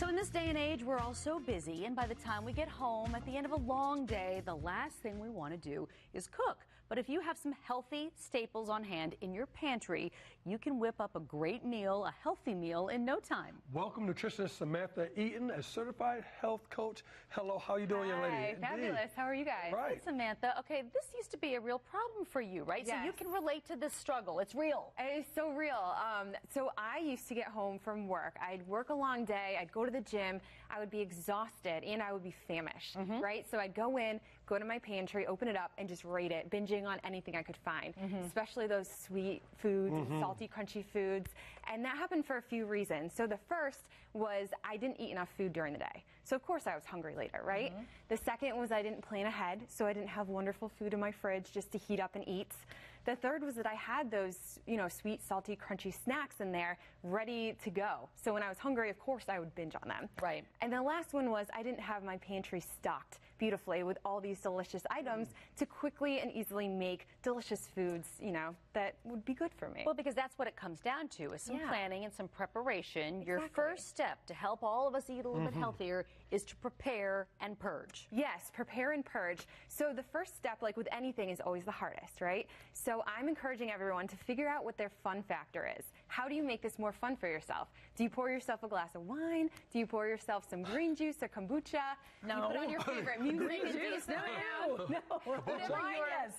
So in this day and age, we're all so busy, and by the time we get home at the end of a long day, the last thing we want to do is cook. But if you have some healthy staples on hand in your pantry, you can whip up a great meal, a healthy meal, in no time. Welcome, nutritionist Samantha Eaton, a certified health coach. Hello, how are you doing, young lady? Hi, fabulous. How are you guys? Right. Hey, Samantha, okay, this used to be a real problem for you, right? Yes. So you can relate to this struggle. It's real. It is so real. So I used to get home from work. I'd work a long day. I'd go to the gym. I would be exhausted and I would be famished, right? So I'd go in, go to my pantry, open it up, and just rate it, binging on anything I could find, especially those sweet foods, salty, crunchy foods. And that happened for a few reasons. So the first was I didn't eat enough food during the day. So of course I was hungry later, right? The second was I didn't plan ahead, so I didn't have wonderful food in my fridge just to heat up and eat. The third was that I had those, sweet, salty, crunchy snacks in there ready to go. So when I was hungry, of course I would binge on them. Right. And the last one was I didn't have my pantry stocked beautifully with all these delicious items to quickly and easily make delicious foods, that would be good for me. Well, because that's what it comes down to, is some planning and some preparation. Your Exactly. first step to help all of us eat a little bit healthier is to prepare and purge. Yes, prepare and purge. So the first step, like with anything, is always the hardest, right? So I'm encouraging everyone to figure out what their fun factor is. How do you make this more fun for yourself? Do you pour yourself a glass of wine? Do you pour yourself some green juice or kombucha? No. You put on your favorite music. Green juice? No. Whatever your, Yes.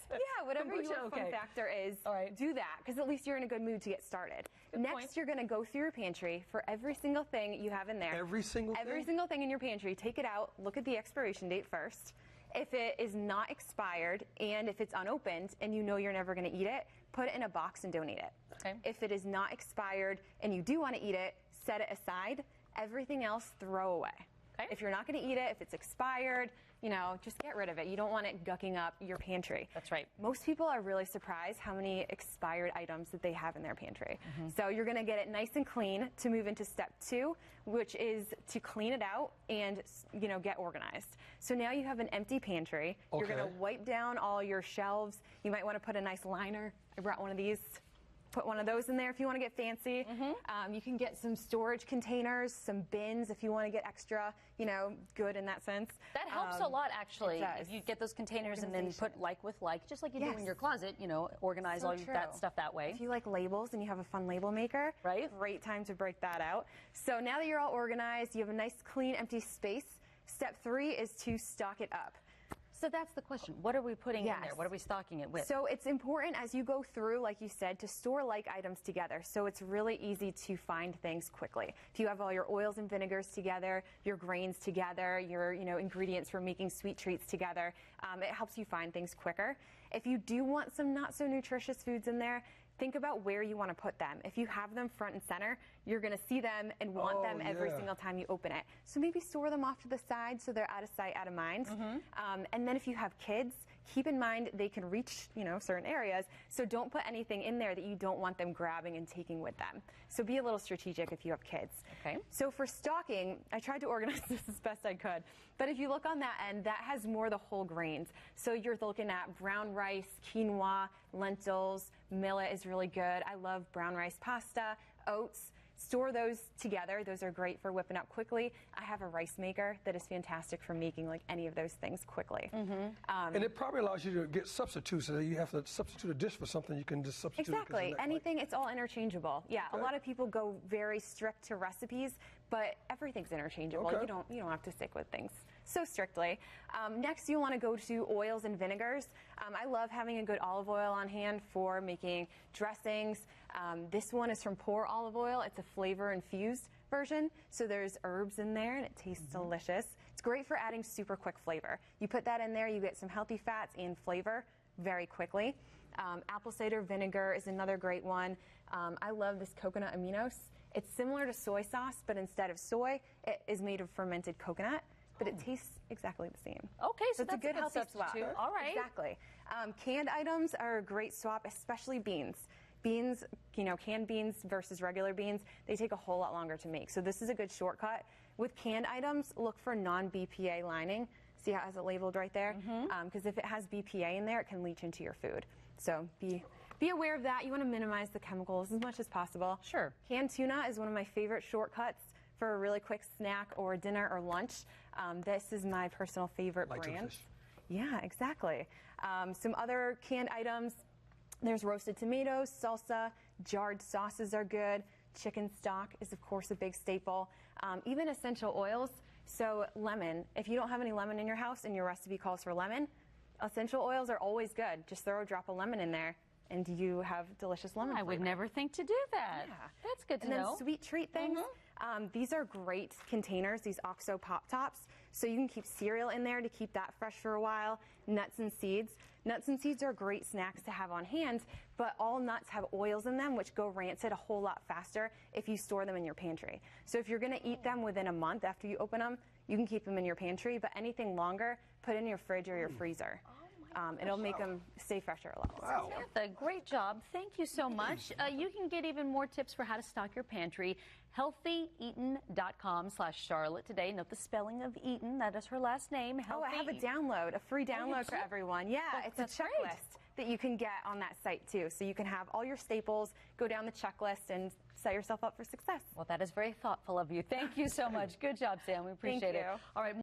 whatever Kombucha, your fun okay. factor is, All right. do that, because at least you're in a good mood to get started. Next, point. you're going to go through your pantry for every single thing you have in there. Every single thing? Single thing in your pantry. Take it out, look at the expiration date first. If it is not expired and if it's unopened and you know you're never going to eat it, put it in a box and don't eat it. Okay. If it is not expired and you do want to eat it, set it aside. Everything else, throw away. Okay. If you're not going to eat it, if it's expired, just get rid of it. You don't want it gucking up your pantry. That's right. Most people are really surprised how many expired items that they have in their pantry. So you're going to get it nice and clean to move into step 2, which is to clean it out and, get organized. So now you have an empty pantry. You're Okay. going to wipe down all your shelves. You might want to put a nice liner. I brought one of these. Put one of those in there if you want to get fancy. You can get some storage containers, some bins if you want to get extra, good in that sense. That helps a lot, actually. It does. If you get those containers and then put Organization. like with like, just like you do Yes. in your closet, organize So all true. that stuff that way. If you like labels and you have a fun label maker, Right. great time to break that out. So now that you're all organized, you have a nice, clean, empty space. Step 3 is to stock it up. So that's the question. What are we putting in Yes. there? What are we stocking it with? So it's important as you go through, like you said, to store like items together. So it's really easy to find things quickly. If you have all your oils and vinegars together, your grains together, your ingredients for making sweet treats together, it helps you find things quicker. If you do want some not so nutritious foods in there, think about where you want to put them. If you have them front and center, you're going to see them and want them every single time you open it. So maybe store them off to the side so they're out of sight, out of mind. And then if you have kids, keep in mind they can reach, certain areas. So don't put anything in there that you don't want them grabbing and taking with them. So be a little strategic if you have kids. Okay. So for stocking, I tried to organize this as best I could. But if you look on that end, that has more of the whole grains. So you're looking at brown rice, quinoa, lentils, millet is really good. I love brown rice pasta, oats. Store those together. Those are great for whipping up quickly. I have a rice maker that is fantastic for making like any of those things quickly. And it probably allows you to get substitutes. So you have to substitute a dish for something, you can just substitute it 'cause Exactly. it's not Anything, it's all interchangeable. Yeah, Okay. a lot of people go very strict to recipes, but everything's interchangeable. Okay. You don't have to stick with things so strictly. Next, you want to go to oils and vinegars. I love having a good olive oil on hand for making dressings. This one is from Pour Olive Oil. It's a flavor infused version, so there's herbs in there and it tastes delicious. It's great for adding super quick flavor. You put that in there, you get some healthy fats and flavor very quickly. Apple cider vinegar is another great one. I love this coconut aminos. It's similar to soy sauce, but instead of soy, it is made of fermented coconut, but it tastes exactly the same. Okay, so it's a that's good healthy swap. substitute. All right. Exactly. Canned items are a great swap, especially beans. Beans, canned beans versus regular beans, they take a whole lot longer to make. So this is a good shortcut. With canned items, look for non-BPA lining. See how it has it labeled right there? Because if it has BPA in there, it can leach into your food. So be aware of that. You want to minimize the chemicals as much as possible. Sure. Canned tuna is one of my favorite shortcuts for a really quick snack or dinner or lunch. This is my personal favorite Like some brand. fish. Yeah, exactly. Some other canned items. There's roasted tomatoes, salsa, jarred sauces are good. Chicken stock is, of course, a big staple. Even essential oils. So lemon. If you don't have any lemon in your house and your recipe calls for lemon, essential oils are always good. Just throw a drop of lemon in there and you have delicious lemon I would flavor. never think to do that. Yeah. That's good to And then know. sweet treat things. These are great containers, these OXO Pop Tops. So you can keep cereal in there to keep that fresh for a while. Nuts and seeds. Nuts and seeds are great snacks to have on hand, but all nuts have oils in them, which go rancid a whole lot faster if you store them in your pantry. So if you're going to eat them within a month after you open them, you can keep them in your pantry, but anything longer, put in your fridge or your freezer. It'll make them stay fresher a lot. Wow. Samantha, great job. Thank you so much. You can get even more tips for how to stock your pantry. HealthyEaton.com/Charlotte today. Note the spelling of Eaton. That is her last name. Oh, I have a Healthy. download, a free download for everyone. Yeah, it's a that's great. checklist that you can get on that site too. So you can have all your staples, go down the checklist, and set yourself up for success. Well, that is very thoughtful of you. Thank you so much. Good job, Sam. We appreciate it. you. All right.